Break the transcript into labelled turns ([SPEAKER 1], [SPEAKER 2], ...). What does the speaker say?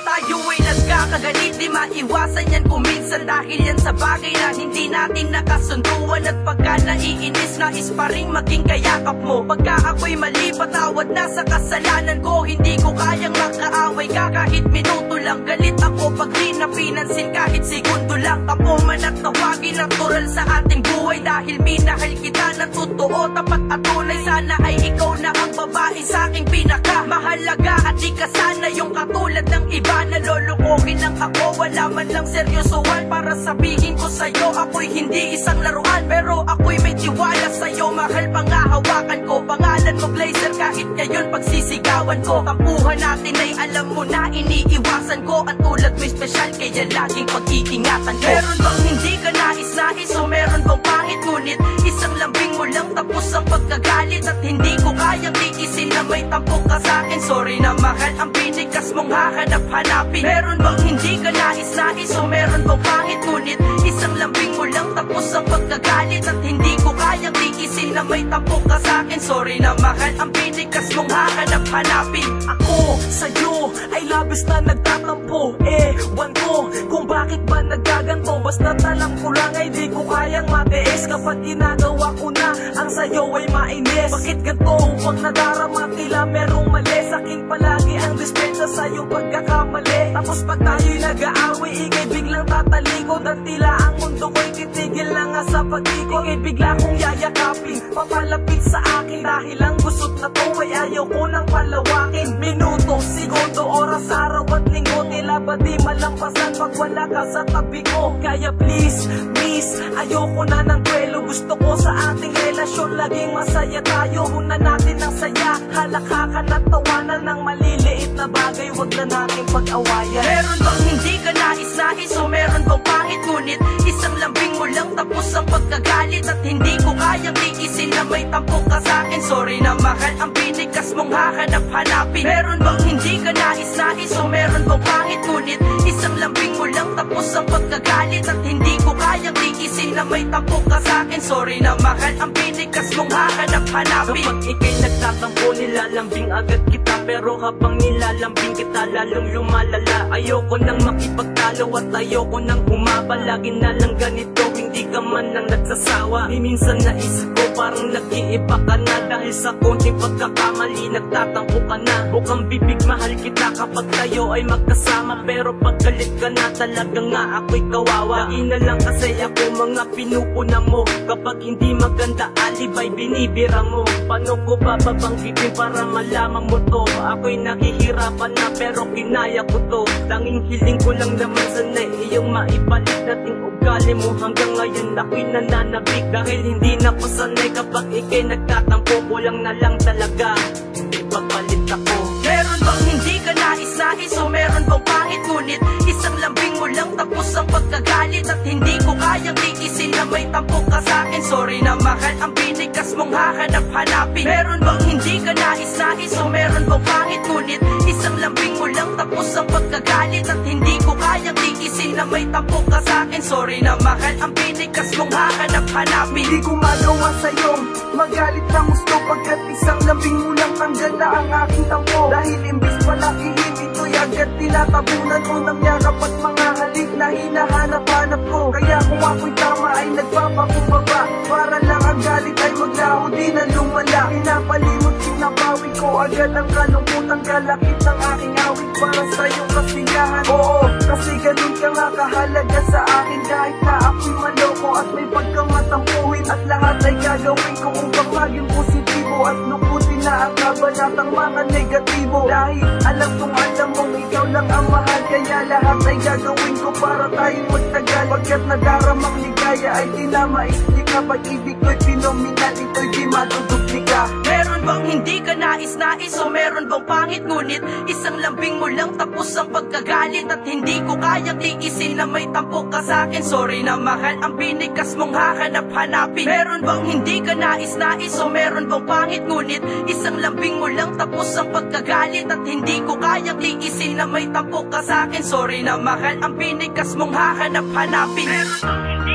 [SPEAKER 1] Tayo ay nagkakagalit, di maiwasan yan kuminsan dahil yan sa bagay na hindi natin nakasunduan. At pagka naiinis, nais pa rin maging kayakap mo. Pagka ako'y mali, patawad na sa kasalanan ko. Hindi ko kayang makaaway ka kahit minuto lang. Galit ako pag di na pinansin kahit segundo lang. Tapo man at tawagin, natural sa ating buhay. Dahil minahal kita na totoo, tapat at tunay. Sana ay ikaw na ang babae sa aking pinaka mahalaga. At di ka sana yung katulad ng iba na lolokohin lang ako. Wala man lang seryosohan para sabihin ko sa'yo, ako'y hindi isang laruan. Pero ako'y may tiwala sa'yo, mahal pa nga hawakan ko. Pangalan mo Blazer kahit ngayon pagsisigawan ko. Tampuhan natin ay alam mo na iniiwasan ko. At tulad mo'y special kaya laging pag-iingatan ko. Meron bang hindi ka nais-nais o meron bang pangit ngunit isang lambing mo lang tapos ang pagkagalit. At hindi ko kayang tiisin na may tampok ka sa'kin. Sorry na mahal, ang binigas mong hahanap-hanapin. Meron bang hindi ka nais-nais o meron bang pangit ngunit isang lambing mo lang tapos ang pagkagalit. At hindi ko kayang tiisin na may tampok ka sa'kin. Sorry na mahal, ang binigas mong hahanap-hanapin.
[SPEAKER 2] Ako sa'yo ay labis na nagtatampo. Ewan ko kung bakit ba nagaganto. Basta't alam ko lang ay di ko kayang matiis kapag ginagawa ko na ang sa'yo ay mainis. Bakit ganito? Huwag nadarama tila merong mali. Sa'kin palagi ang dispensa sa'yo pagkakamali. Tapos pag tayo'y nag-aaway, ikay biglang tatalikod. At tila ang mundo ko'y titigil na nga sa pag-ikot. Ikay bigla kong yayakapin, papalapit sa akin. Dahil ang gusot na to ay ayaw ko nang palawakin. Minuto, segundo, oras, araw at linggo, tila ba di malampasan pag wala ka sa tabi ko. Kaya please, miss, ayoko na ng kwelo. Gusto ko sa ating relasyon laging masaya tayo. Una natin ang saya, halakhakan at tawanan ng maliliit na bagay. Huwag na natin pag-awayan.
[SPEAKER 1] Meron bang hindi ka nais-nais o meron bang pangit ngunit isang lambing mo lang tapos ang pagkagalit. At hindi ko kayang tiisin na may tampok ka sa'kin. Sorry na mahal, ang binigas mong hahanap-hanapin. Meron bang hindi ka nais-nais o meron bang pangit ngunit isang lambing mo lang tapos ang pagkagalit. At hindi ko kayang tiisin na may tampok ka sa'kin. Sorry na mahal, ang binigas mong hahanap-hanapin.
[SPEAKER 2] Kapag ikay nagtatampo, nilalambing agad kita. Pero habang nilalambing kita, lalong lumalala. Ayoko nang makipagtalo at ayoko nang humaba. Lagi na lang ganito, hindi ka man lang nagsasawa. Di minsan naisip ko parang nag-iiba ka na. Dahil sa konting pagkakamali, nagtatampo ka na. Bukang bibig, mahal kita kapag tayo ay magkasama. Pero pag galit ka na, talaga nga ako'y kawawa. Lagi na lang kasi ako mga pinupuna mo. Kapag hindi maganda alibay, binibira mo. Paano ko ba babanggitin para malaman mo to? Ako'y nahihirapan na pero kinaya ko to. Tanging hiling ko lang naman sana iyong maibalik nating ugali mo. Hanggang ngayon ako'y nananabik dahil hindi na ko sanay kapag ikay nagtatampo. Kulang na lang talaga, ipapalit ako.
[SPEAKER 1] Meron bang hindi ka nais-nais o meron bang pangit ngunit isang lambing mo lang tapos ang pagkagalit. At hindi ko kayang tiisin na may tampok ka sa'kin. Sorry na mahal, ang binigas mong hahanap-hanapin. Meron bang hindi ka nais-nais o meron bang pangit ngunit isang lambing mo lang tapos ang pagkagalit. At hindi ko kayang tiisin na may tampok ka sa'kin. Sorry na mahal, ang binigas mong hahanap-hanapin.
[SPEAKER 3] Hindi ko magawa sa'yo magalit ng gusto pagkat isang lambing mo lang nandyan na ang aking tampo. Dahil imbis pala ihim, ito'y agad tinatabunan mo ng yakap at mga halik na hinahanap-hanap ko. Kaya kung ako'y tama ay nagpapakumbaba para lang ang galit ay maglaho di na lumala. Pinapalimot, pinapawi ko agad ang kalungkutang kalakit ng aking awit para sa iyong kasiyahan. Oo, kasi ganun ka nga kahalaga sa akin. Kahit na ako'y maloko at may pagkamatampuhin, at lahat ay gagawin ko upang maging positibo at lukutin na ang kabanatang mga negatibo. Dahil alam kong alam mong ikaw lang ang mahal, kaya lahat ay gagawin ko para tayong magtagal. Pagkat nadaramang ligaya ay di na maislika. Pag-ibig ko'y pinominal, ito'y di matuduplika.
[SPEAKER 1] Meron bang hindi ka nais-nais o meron bang pangit ngunit isang lambing mo lang tapos ang pagkagalit at hindi ko kayang tiisin na may tampok ka sa'kin. Sorry na mahal, ang binikas mong hahanap-hanapin. Meron bang hindi ka nais-nais o meron bang pangit ngunit isang lambing mo lang tapos ang pagkagalit at hindi ko kayang tiisin na may tampok ka sa'kin. Sorry na mahal, ang binikas mong hahanap-hanapin.